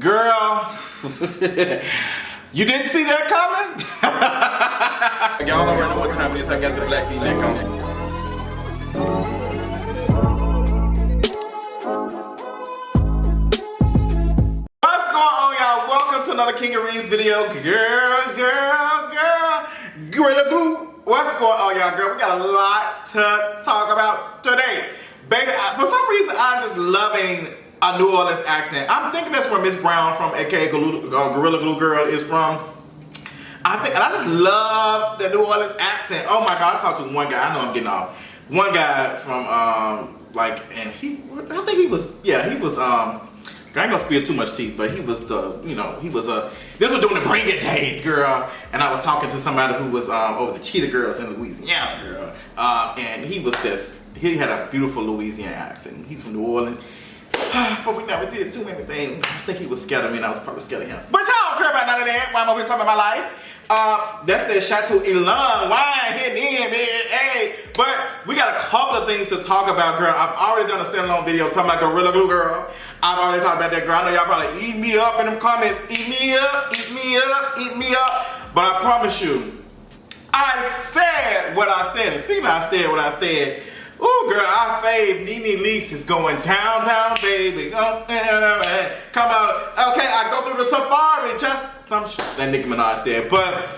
Girl, you didn't see that coming? Y'all already know what time it is. I got the black V-neck on. What's going on, y'all? Welcome to another King of Reeds video. Gorilla Glue. What's going on, y'all? Girl, we got a lot to talk about today. Baby, for some reason, I'm just loving a New Orleans accent. I'm thinking that's where Miss Brown from, aka Gorilla Glue Girl, is from. I just love the New Orleans accent. Oh my God, I talked to one guy. I know I'm getting off. One guy from I ain't gonna spill too much tea, but he was this was during the Bring It days, girl. And I was talking to somebody who was over the Cheetah Girls in Louisiana, girl. And he had a beautiful Louisiana accent. He's from New Orleans. But we never did too many things. I think he was scared of me and I was probably scared of him. But y'all don't care about none of that. Why I'm over here talking about my life? That's the Chateau-Ilan wine hitting in, man. Hey, but we got a couple of things to talk about, girl. I've already done a standalone video talking about Gorilla Glue Girl. I've already talked about that, girl. I know y'all probably eat me up in them comments. Eat me up, eat me up, eat me up. But I promise you, I said what I said. And speaking of I said what I said, ooh, girl, our fave NeNe Leakes is going downtown, baby. Come out. Okay, I go through the safari. Just some shit that Nicki Minaj said. But,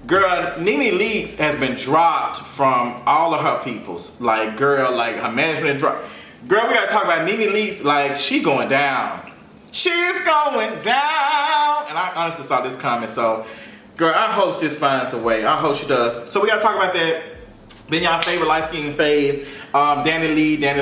girl, NeNe Leakes has been dropped from all of her peoples. Like, girl, like her management dropped. Girl, we gotta talk about NeNe Leakes. Like, she going down. She's going down. And I honestly saw this comment. So, girl, I hope she finds a way. I hope she does. So we gotta talk about that. Been y'all favorite light-skinned fave, Dani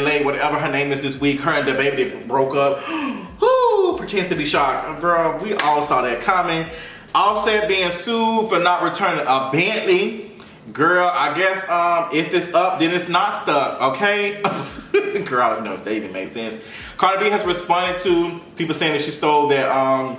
Leigh, whatever her name is this week. Her and the baby that broke up. Who pretends to be shocked? Girl, we all saw that coming. Offset being sued for not returning a Bentley. Girl, I guess if it's up, then it's not stuck, okay? Girl, I don't know if that even makes sense. Cardi B has responded to people saying that she stole that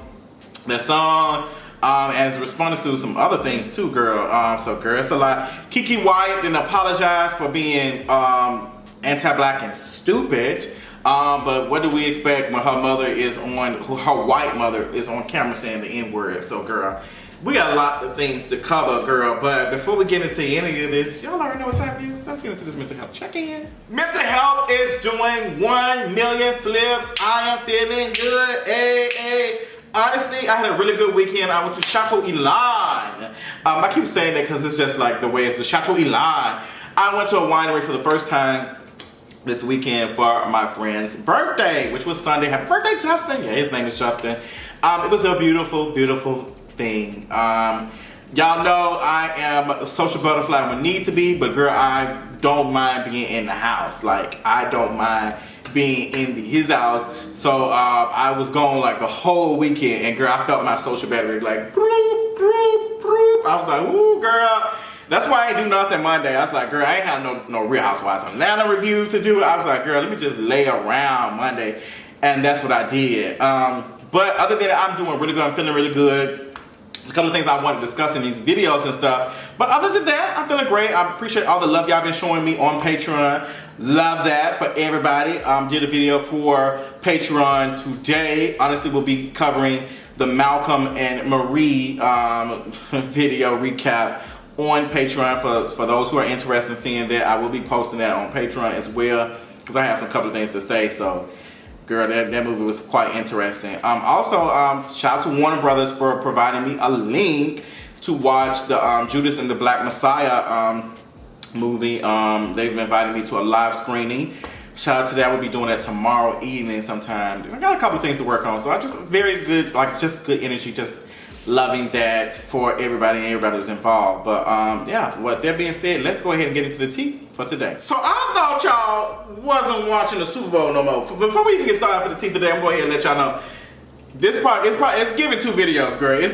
song. And responded to some other things too, girl. So girl, it's a lot. Keke Wyatt didn't apologize for being anti-black and stupid. But what do we expect when her mother is her white mother is on camera saying the N-word? So girl, we got a lot of things to cover, girl. But before we get into any of this, y'all already know what's happening. Let's get into this mental health check-in. Mental health is doing 1 million flips. I am feeling good. Hey. Honestly, I had a really good weekend. I went to Chateau-Ilan. I keep saying that because it's just like the way it's the Chateau-Ilan. I went to a winery for the first time this weekend for my friend's birthday, which was Sunday. Happy birthday, Justin. Yeah, his name is Justin. It was a beautiful, beautiful thing. Y'all know I am a social butterfly when need to be, but girl, I don't mind being in the house. Like, I don't mind being in his house. So I was gone like the whole weekend, and girl, I felt my social battery like bloop, bloop, bloop. I was like, ooh, girl. That's why I ain't do nothing Monday. I was like, girl, I ain't have no Real Housewives Atlanta review to do. I was like, girl, let me just lay around Monday, and that's what I did. But other than that, I'm doing really good. I'm feeling really good. A couple of things I want to discuss in these videos and stuff. But other than that, I'm feeling great. I appreciate all the love y'all been showing me on Patreon. Love that for everybody. Did a video for Patreon today. Honestly, we'll be covering the Malcolm and Marie video recap on Patreon for those who are interested in seeing that. I will be posting that on Patreon as well because I have some couple of things to say. So, girl, that movie was quite interesting. Also, shout out to Warner Brothers for providing me a link to watch the Judas and the Black Messiah movie. They've invited me to a live screening. Shout out to that. We'll be doing that tomorrow evening sometime. I got a couple of things to work on, so I just very good, like just good energy, just loving that for everybody and everybody who's involved. But yeah, with that being said, let's go ahead and get into the tea for today. So I thought y'all wasn't watching the Super Bowl no more. Before we even get started for the tea today, I'm going to go ahead and let y'all know this part it's giving 2 videos, girl. It's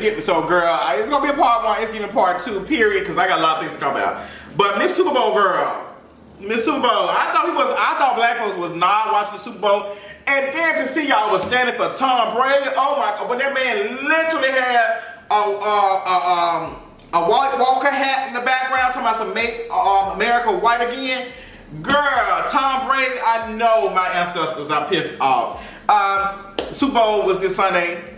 gonna be a part 1. It's giving part 2, period, because I got a lot of things to come out. But Miss Super Bowl girl, Miss Super Bowl, I thought black folks was not watching the Super Bowl, and then to see y'all was standing for Tom Brady. Oh my God, when that man literally had a White Walker hat in the background, talking about some make America white again. Girl, Tom Brady, I know my ancestors are pissed off. Super Bowl was this Sunday.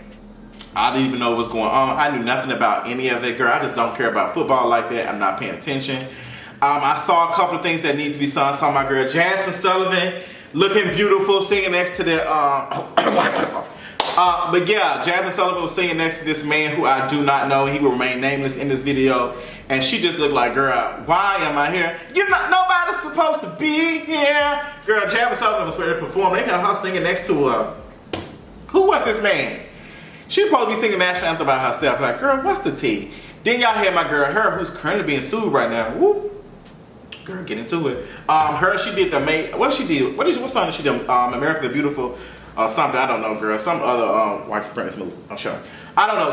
I didn't even know what was going on. I knew nothing about any of it, girl. I just don't care about football like that. I'm not paying attention. I saw a couple of things that need to be sung. I saw my girl Jazmine Sullivan looking beautiful, singing next to the but yeah, Jazmine Sullivan was singing next to this man who I do not know. He will remain nameless in this video. And she just looked like, girl, why am I here? Nobody's supposed to be here. Girl, Jazmine Sullivan was ready to perform. They had her singing next to who was this man? She was supposed to be singing national anthem by herself. Like, girl, what's the tea? Then y'all had my girl H.E.R, who's currently being sued right now. Whoop. Girl, get into it. H.E.R, she did what she did? What song did she do? America the Beautiful, something, I don't know, girl. Some other white supremacist movie, I'm sure. I don't know,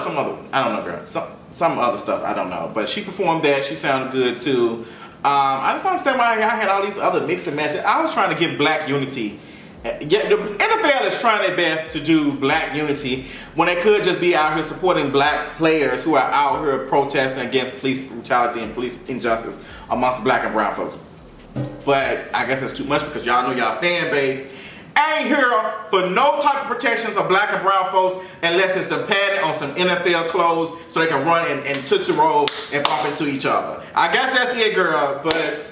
I don't know, girl. Some other stuff, I don't know. But she performed that, she sounded good too. I just don't understand why y'all had all these other mix and matches. I was trying to give black unity. Yeah, the NFL is trying their best to do black unity when they could just be out here supporting black players who are out here protesting against police brutality and police injustice amongst black and brown folks. But I guess that's too much because y'all know y'all fan base ain't here for no type of protections of black and brown folks unless it's a padding on some NFL clothes so they can run and tootsie roll and bump into each other. I guess that's it, girl, but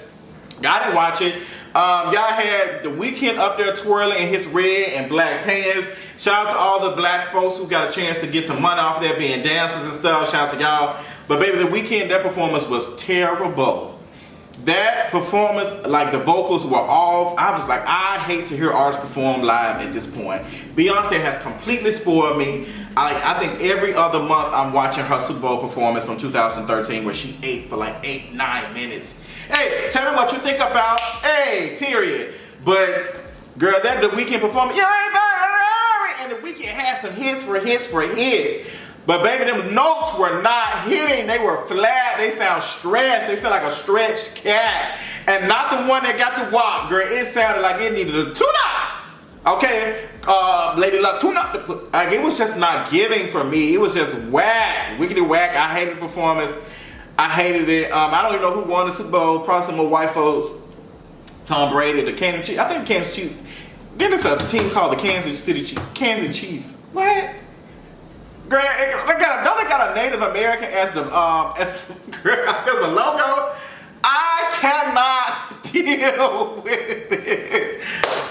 I didn't watch it. Y'all had The Weeknd up there twirling in his red and black pants. Shout out to all the black folks who got a chance to get some money off there being dancers and stuff. Shout out to y'all. But baby, The Weeknd, that performance was terrible. That performance, like the vocals were off. I was like, I hate to hear artists perform live at this point. Beyonce has completely spoiled me. I think every other month I'm watching her Super Bowl performance from 2013 where she ate for like 8-9 minutes. Hey, tell me what you think about, hey, period. But, girl, that The Weeknd performance, and The Weeknd had some hits for hits. But baby, them notes were not hitting. They were flat. They sound stressed. They sound like a stretched cat. And not the one that got the wop, girl. It sounded like it needed a tune-up. Okay, Lady Luck, tune-up. Like, it was just not giving for me. It was just whack, wickedy whack. I hated the performance. I hated it. I don't even know who won the Super Bowl. Probably some more white folks. Tom Brady, the Kansas Chiefs. I think Kansas Chiefs. Then it's a team called the Kansas Chiefs. What? Girl, don't they got a Native American as the logo? I cannot deal with it.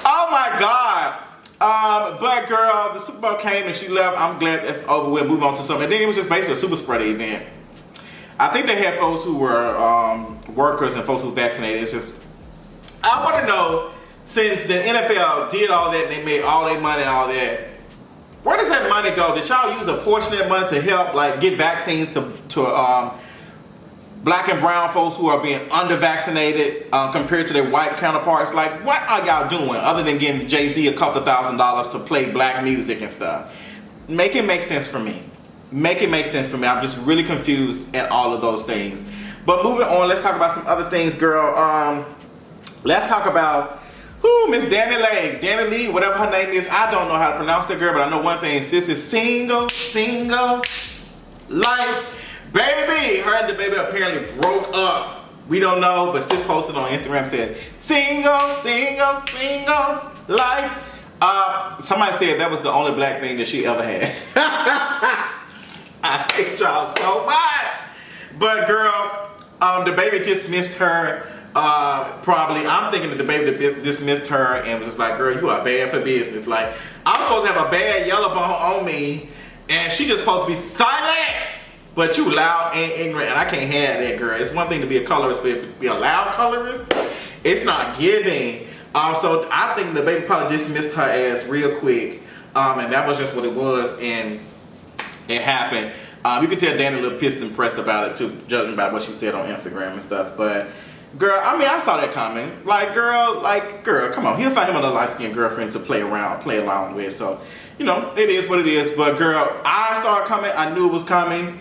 Oh my God. But girl, the Super Bowl came and she left. I'm glad that's over with. Move on to something. And then it was just basically a super spreader event. I think they had folks who were workers and folks who vaccinated. It's just, I want to know, since the NFL did all that and they made all their money and all that, where does that money go? Did y'all use a portion of that money to help like get vaccines to black and brown folks who are being under-vaccinated compared to their white counterparts? Like, what are y'all doing other than giving Jay-Z a couple of $1,000s to play black music and stuff? Make it make sense for me. Make it make sense for me. I'm just really confused at all of those things. But moving on, let's talk about some other things, girl. Let's talk about Miss Dani Leigh, whatever her name is. I don't know how to pronounce that, girl, but I know one thing. Sis is single, life. Baby, her and the baby apparently broke up. We don't know, but sis posted on Instagram, said, single, life. Somebody said that was the only black thing that she ever had. I hate y'all so much. But girl, the baby dismissed her. Probably, I'm thinking that the baby dismissed her and was just like, girl, you are bad for business. Like, I'm supposed to have a bad yellow bone on me and she just supposed to be silent. But you loud and ignorant, and I can't have that, girl. It's one thing to be a colorist, but to be a loud colorist, it's not giving. So I think the baby probably dismissed her ass real quick, and that was just what it was, and it happened. You could tell Dani a little pissed and pressed about it too, judging by what she said on Instagram and stuff. But girl, I mean, I saw that coming. Like, girl, come on. He'll find him another light-skinned girlfriend to play along with. So, you know, it is what it is. But girl, I saw it coming. I knew it was coming.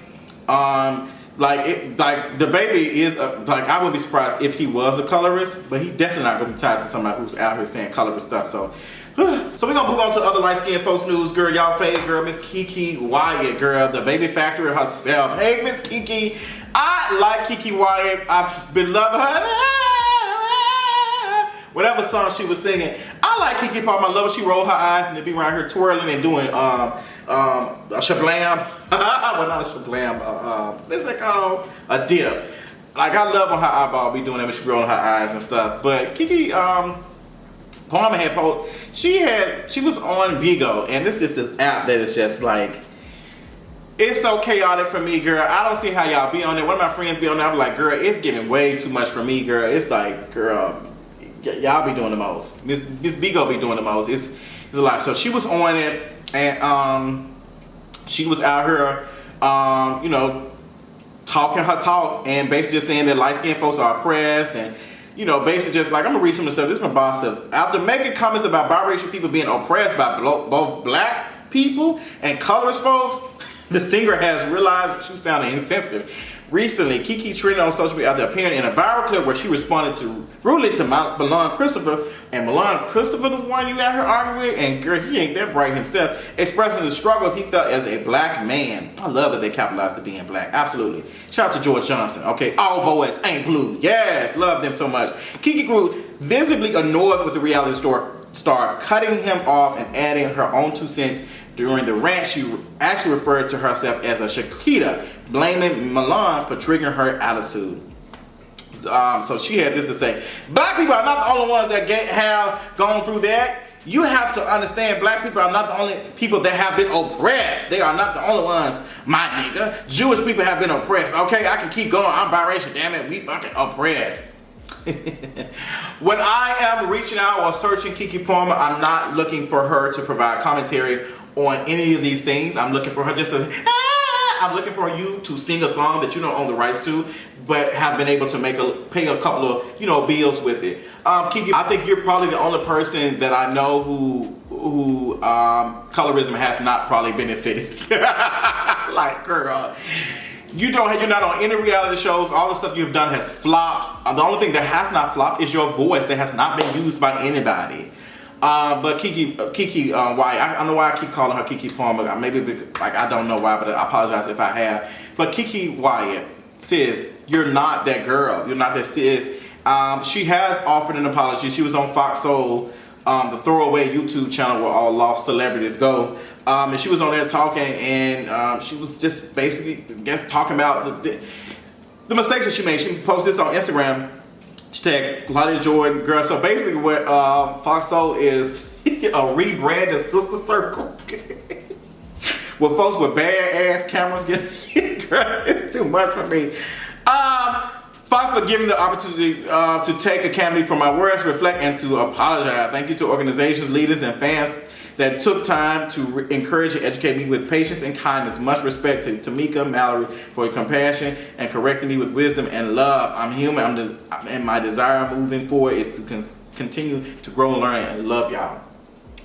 Like the baby is I wouldn't be surprised if he was a colorist, but he definitely not gonna be tied to somebody who's out here saying colorist stuff. So we're gonna move on to other light-skinned folks news, girl. Y'all favorite girl, Miss Keke Wyatt, girl, the baby factory herself. Hey, Miss Keke, I like Keke Wyatt. I've been loving her. Whatever song she was singing, I like Keke Palmer. I love when she roll her eyes and they be around here twirling and doing a shablam. Well, not a shablam. What's that called? A dip. Like, I love when her eyeball be doing that when she rolling her eyes and stuff. But Keke Palmer had posted, she was on BIGO, and this app that is just like, it's so chaotic for me, girl. I don't see how y'all be on there. One of my friends be on there. I'm like, girl, it's getting way too much for me, girl. It's like, girl, y'all be doing the most. Miss BIGO be doing the most. It's a lot. So she was on it, and she was out here, you know, talking her talk, and basically just saying that light-skinned folks are oppressed, and you know, basically just like, I'm gonna read some of the stuff. This is from Boss stuff. After making comments about biracial people being oppressed by both black people and colorist folks, the singer has realized she sounded insensitive. Recently, Keke trended on social media after appearing in a viral clip where she responded rudely to Milan Christopher. And Milan Christopher, the one you out here arguing with, and girl, he ain't that bright himself, expressing the struggles he felt as a black man. I love that they capitalized to being black. Absolutely. Shout out to George Johnson. Okay, all boys ain't blue. Yes, love them so much. Keke grew visibly annoyed with the reality star, cutting him off and adding her own 2 cents. During the rant, she actually referred to herself as a Shakita, blaming Milan for triggering her attitude. So she had this to say: black people are not the only ones that have gone through that. You have to understand, black people are not the only people that have been oppressed. They are not the only ones, my nigga. Jewish people have been oppressed. Okay, I can keep going. I'm biracial, damn it. We fucking oppressed. When I am reaching out or searching Keke Palmer, I'm not looking for her to provide commentary on any of these things. I'm looking for her just to, I'm looking for you to sing a song that you don't own the rights to, but have been able to pay a couple of, you know, bills with it. Keke, I think you're probably the only person that I know who colorism has not probably benefited. Like, girl, you're not on any reality shows. All the stuff you've done has flopped. The only thing that has not flopped is your voice that has not been used by anybody. But Keke Wyatt, I don't know why I keep calling her Keke Palmer. Maybe like, I don't know why, but I apologize if I have. But Keke Wyatt, sis, you're not that girl. You're not that sis. She has offered an apology. She was on Fox Soul, the throwaway YouTube channel where all lost celebrities go. And she was on there talking, and she was just basically, I guess, talking about the mistakes that she made. She posted this on Instagram. She tagged Claudia Jordan, girl. So basically what Fox Soul is a rebranded sister circle. With folks with bad ass cameras getting, girl, it's too much for me. Fox for giving the opportunity to take accountability for my words, reflect, and to apologize. Thank you to organizations, leaders, and fans that took time to encourage and educate me with patience and kindness. Much respect to Tamika Mallory for your compassion and correcting me with wisdom and love. I'm human, and my desire moving forward is to continue to grow and learn and love y'all.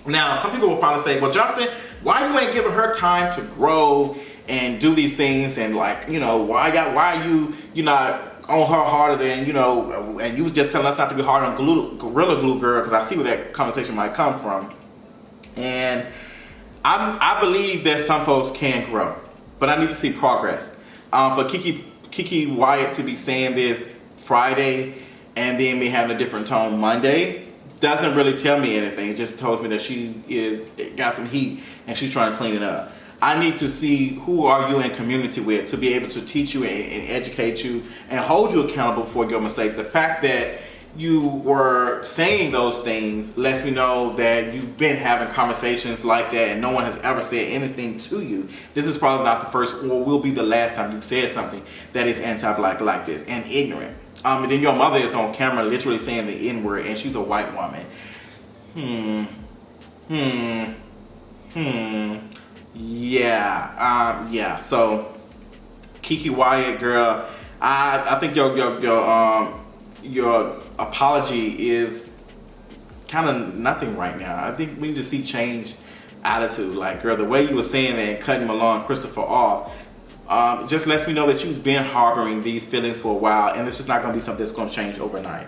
Now, some people will probably say, well, Justin, why you ain't giving her time to grow and do these things? And like, you know, why are you not on her harder than, you know, and you was just telling us not to be hard on Gorilla Glue girl, because I see where that conversation might come from. And I believe that some folks can grow, but I need to see progress. For Keke Wyatt to be saying this Friday and then me having a different tone Monday doesn't really tell me anything. It just tells me that she got some heat and she's trying to clean it up. I need to see who are you in community with to be able to teach you and educate you and hold you accountable for your mistakes. The fact that you were saying those things lets me know that you've been having conversations like that and no one has ever said anything to you. This is probably not the first or will be the last time you've said something that is anti-black like this and ignorant. And then your mother is on camera literally saying the N-word and she's a white woman. Yeah. So Keke Wyatt, girl, I think your apology is kind of nothing right now. I think we need to see change attitude. Like, girl, the way you were saying that and cutting Milan Christopher off just lets me know that you've been harboring these feelings for a while, and it's just not going to be something that's going to change overnight.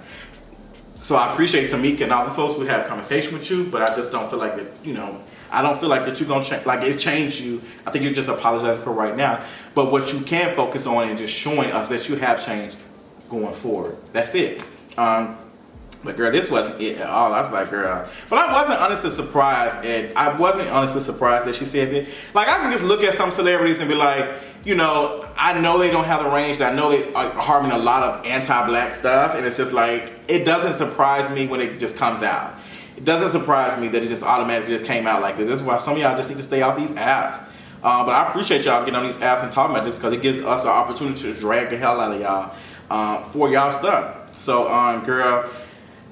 So I appreciate Tamika and all the folks would have a conversation with you, but I just don't feel like that, you know, I don't feel like that you're going to change, like it changed you. I think you're just apologizing for right now. But what you can focus on is just showing us that you have changed going forward. That's it. But girl, this wasn't it at all. I was like, girl. But I wasn't honestly surprised, and I wasn't honestly surprised that she said that. Like, I can just look at some celebrities and be like, you know, I know they don't have the range. I know they are harboring a lot of anti-black stuff, and it's just like, it doesn't surprise me when it just comes out. It doesn't surprise me that it just automatically just came out like this. This is why some of y'all just need to stay off these apps. But I appreciate y'all getting on these apps and talking about this, because it gives us an opportunity to drag the hell out of y'all for y'all stuff. So, girl,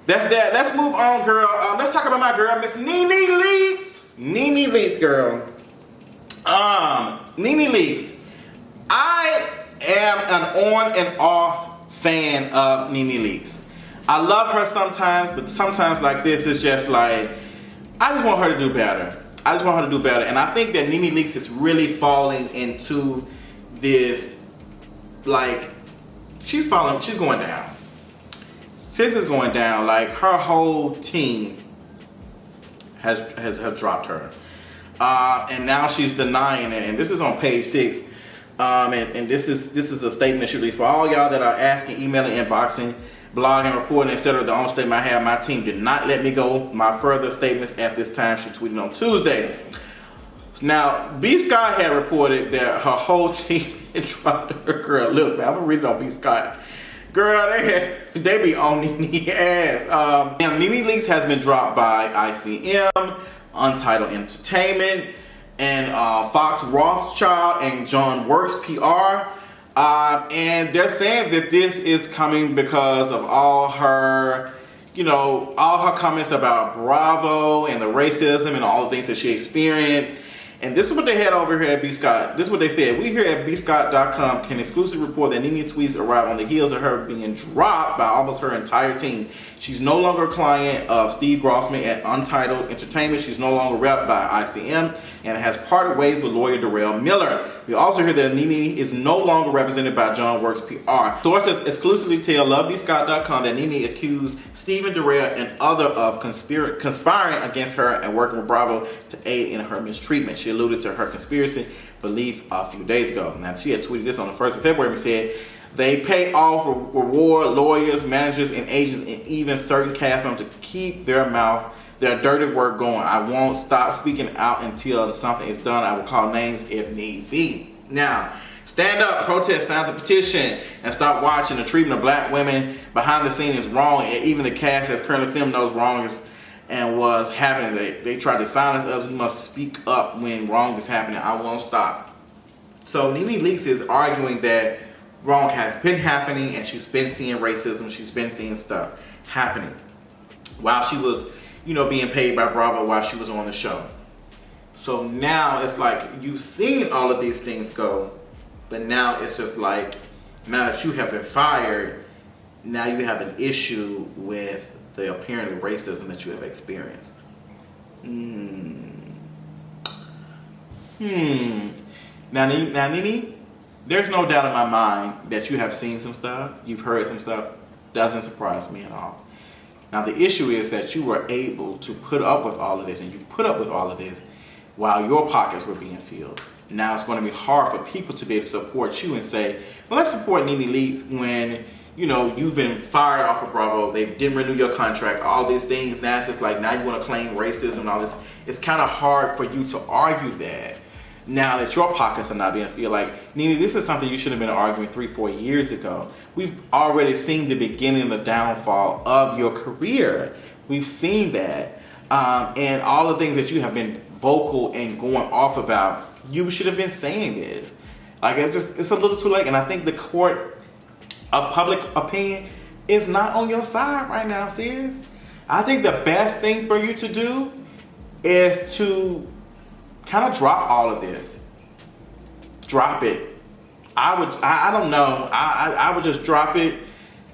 that's that. Let's move on, girl. Let's talk about my girl, Miss NeNe Leakes. NeNe Leakes, girl. NeNe Leakes. I am an on and off fan of NeNe Leakes. I love her sometimes, but sometimes like this, it's just like, I just want her to do better. I just want her to do better. And I think that NeNe Leakes is really falling into this, like, she's going down. Sis is going down. Like, her whole team has dropped her. And now she's denying it. And this is on page 6. And this is a statement that should be for all y'all that are asking, emailing, inboxing, blogging, reporting, etc. The only statement I have, my team did not let me go. My further statements at this time, she tweeted on Tuesday. Now, B. Scott had reported that her whole team had dropped her. Girl, look, man, I'm gonna read it on B. Scott. Girl, they be on NeNe ass. Now, NeNe Leakes has been dropped by ICM, Untitled Entertainment, and Fox Rothschild and John Works PR. And they're saying that this is coming because of all her, you know, all her comments about Bravo and the racism and all the things that she experienced. And this is what they had over here at B. Scott. This is what they said. We here at bscott.com can exclusively report that NeNe's tweets arrived on the heels of her being dropped by almost her entire team. She's no longer a client of Steve Grossman at Untitled Entertainment. She's no longer repped by ICM and has parted ways with lawyer Darrell Miller. We also hear that NeNe is no longer represented by John Works PR. Sources exclusively tell lovebscott.com that NeNe accused Stephen Darrell and other of conspiring against her and working with Bravo to aid in her mistreatment. She alluded to her conspiracy belief a few days ago. Now, she had tweeted this on the 1st of February and said, they pay off reward lawyers, managers, and agents, and even certain cast members to keep their dirty work going. I won't stop speaking out until something is done. I will call names if need be. Now, stand up, protest, sign the petition, and stop watching. The treatment of black women behind the scene is wrong, and even the cast that's currently filmed knows wrong is and was happening. They tried to silence us. We must speak up when wrong is happening. I won't stop. So NeNe Leakes is arguing that wrong has been happening, and she's been seeing racism. She's been seeing stuff happening while she was, you know, being paid by Bravo while she was on the show. So now it's like you've seen all of these things go, but now it's just like, now that you have been fired, now you have an issue with the apparent racism that you have experienced. Now, NeNe, there's no doubt in my mind that you have seen some stuff, you've heard some stuff. Doesn't surprise me at all. Now, the issue is that you were able to put up with all of this, and you put up with all of this while your pockets were being filled. Now it's going to be hard for people to be able to support you and say, well, let's support NeNe Leakes when, you know, you've been fired off of Bravo, they didn't renew your contract, all these things. Now it's just like, now you want to claim racism and all this. It's kind of hard for you to argue that now that your pockets are not being filled. Like, NeNe, this is something you should have been arguing 3-4 years ago. We've already seen the beginning of the downfall of your career. We've seen that. And all the things that you have been vocal and going off about, you should have been saying this. Like, it's a little too late. And I think the court of public opinion is not on your side right now, sis. I think the best thing for you to do is to kind of drop all of this. Drop it. I don't know. I would just drop it.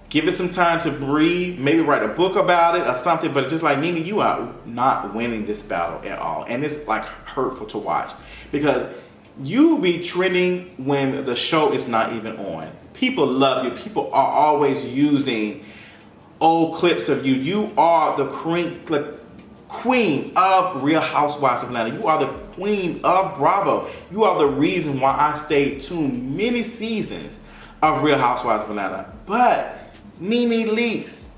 Give it some time to breathe. Maybe write a book about it or something. But just like, NeNe, you are not winning this battle at all. And it's like hurtful to watch. Because you be trending when the show is not even on. People love you. People are always using old clips of you. You are the queen of Real Housewives of Atlanta. You are the queen of Bravo. You are the reason why I stayed too many seasons of Real Housewives of Atlanta. But NeNe Leakes,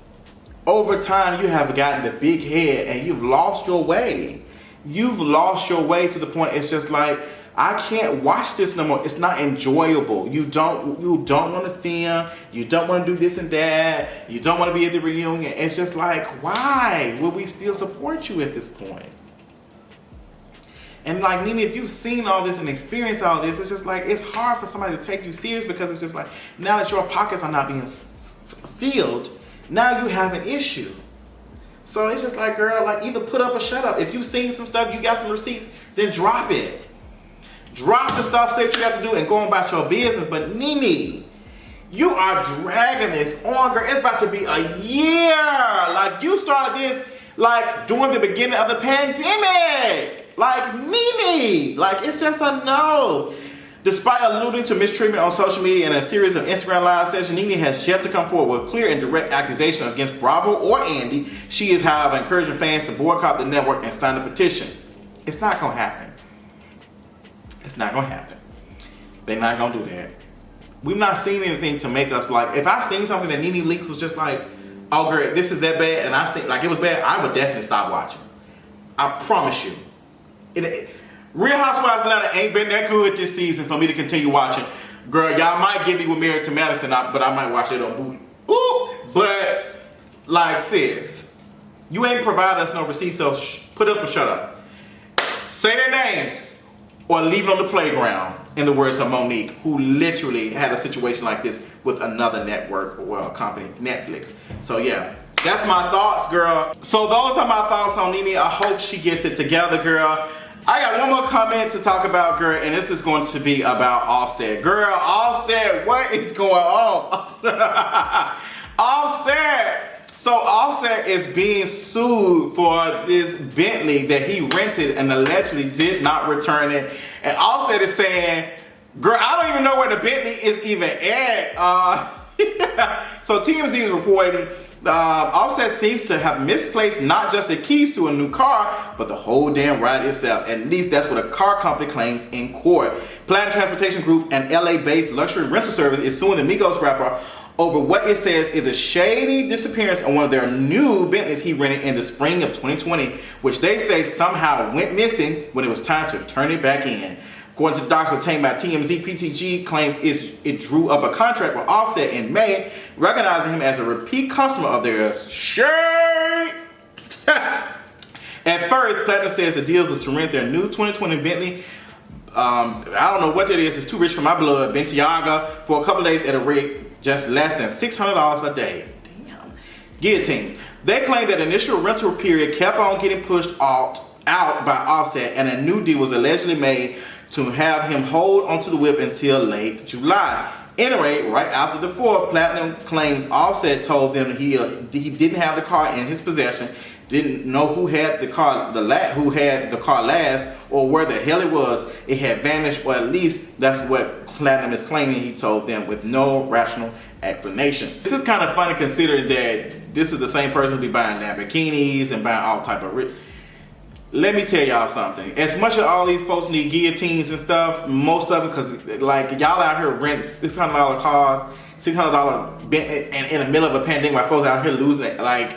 over time you have gotten the big head and you've lost your way. You've lost your way to the point it's just like, I can't watch this no more. It's not enjoyable. You don't want to film. You don't want to do this and that. You don't want to be at the reunion. It's just like, why would we still support you at this point? And like, NeNe, if you've seen all this and experienced all this, it's just like, it's hard for somebody to take you serious because it's just like, now that your pockets are not being filled, now you have an issue. So it's just like, girl, like either put up or shut up. If you've seen some stuff, you got some receipts, then drop it. Drop the stuff, say what you got to do and go about your business. But NeNe, you are dragging this on, girl. It's about to be a year. Like you started this like during the beginning of the pandemic. Like NeNe, like it's just a no. Despite alluding to mistreatment on social media and a series of Instagram live sessions, NeNe has yet to come forward with clear and direct accusation against Bravo or Andy. She is, however, encouraging fans to boycott the network and sign a petition. It's not gonna happen. It's not gonna happen. They're not gonna do that. We've not seen anything to make us like, if I seen something that NeNe Leakes was just like, oh girl, this is that bad, and I seen like it was bad, I would definitely stop watching. I promise you. Real Housewives of Atlanta ain't been that good this season for me to continue watching. Girl, y'all might get me with Married to Madison, but I might watch it on Booty. Ooh, but like sis, you ain't provide us no receipts, so put up or shut up. Say their names or leave it on the playground, in the words of Monique, who literally had a situation like this with another network, well, company, Netflix. So yeah, that's my thoughts, girl. So those are my thoughts on NeNe. I hope she gets it together, girl. I got one more comment to talk about, girl, and this is going to be about Offset. Girl, Offset, what is going on? Offset! So Offset is being sued for this Bentley that he rented and allegedly did not return it. And Offset is saying, girl, I don't even know where the Bentley is even at. So TMZ is reporting Offset seems to have misplaced not just the keys to a new car, but the whole damn ride itself. At least that's what a car company claims in court. Platinum Transportation Group, an LA-based luxury rental service, is suing the Migos rapper over what it says is a shady disappearance on one of their new Bentleys he rented in the spring of 2020, which they say somehow went missing when it was time to turn it back in. According to the docs obtained by TMZ, PTG claims it drew up a contract with Offset in May, recognizing him as a repeat customer of theirs. Shade! At first, Platinum says the deal was to rent their new 2020 Bentley. I don't know what that is. It's too rich for my blood. Balenciaga for a couple of days at a rate just less than $600 a day. Damn. Guillotine. They claim that the initial rental period kept on getting pushed out by Offset, and a new deal was allegedly made to have him hold onto the whip until late July. Anyway, right after the 4th, Platinum claims Offset told them he didn't have the car in his possession, didn't know who had the car last, or where the hell it was. It had vanished, or at least that's what Platinum is claiming he told them, with no rational explanation. This is kind of funny considering that this is the same person who be buying Lamborghinis and buying all type of rich. Let me tell y'all something. As much as all these folks need guillotines and stuff, most of them, because like y'all out here rent $600 cars, $600 and in the middle of a pandemic, while folks out here losing it, like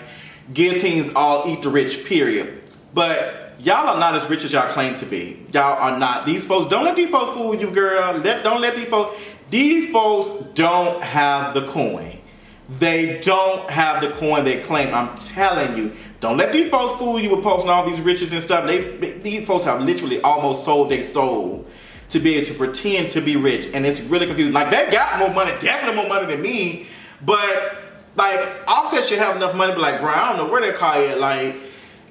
guillotines all eat the rich, period. But y'all are not as rich as y'all claim to be. Y'all are not. These folks, don't let these folks fool you, girl. Don't let these folks don't have the coin. They don't have the coin they claim. I'm telling you. Don't let these folks fool you with posting all these riches and stuff. These folks have literally almost sold their soul to be able to pretend to be rich. And it's really confusing. Like, they got more money, definitely more money than me. But, like, Offset should have enough money to be like, bro, I don't know where they call it. Like,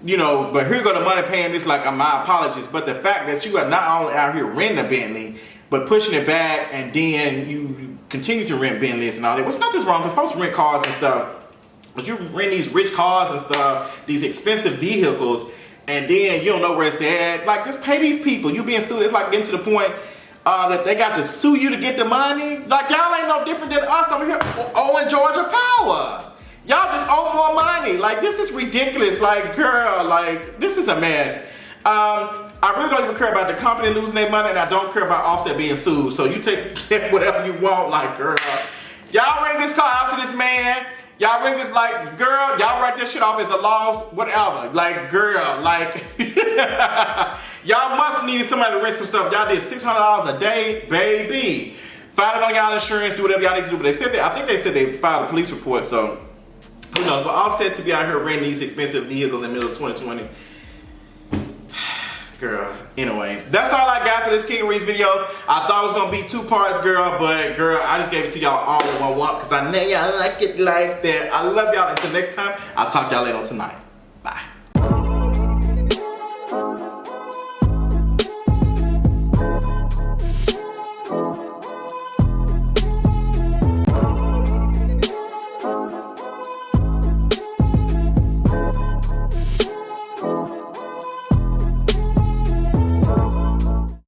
you know, but here go the money paying this, like, my apologies. But the fact that you are not only out here renting a Bentley, but pushing it back, and then you continue to rent Bentleys and all that. Well, it's nothing wrong, because folks rent cars and stuff. But you rent these rich cars and stuff, these expensive vehicles, and then you don't know where it's at. Like, just pay these people. You being sued, it's like getting to the point that they got to sue you to get the money. Like, y'all ain't no different than us over here owing Georgia Power. Y'all just owe more money. Like, this is ridiculous. Like, girl, like, this is a mess. I really don't even care about the company losing their money, and I don't care about Offset being sued. So you take whatever you want, like, girl. Y'all rented this car out to this man. Y'all ring this like, girl, y'all write this shit off as a loss, whatever. Like, girl, like, y'all must need somebody to rent some stuff. Y'all did $600 a day, baby. File it on y'all insurance, do whatever y'all need to do. But they said I think they said they filed a police report, so who knows? But Offset to be out here renting these expensive vehicles in the middle of 2020. Girl, anyway, that's all I got for this Keke Wyatt video. I thought it was gonna be 2 parts, girl, but girl, I just gave it to y'all all in one because I know y'all like it like that. I love y'all. Until next time, I'll talk to y'all later tonight.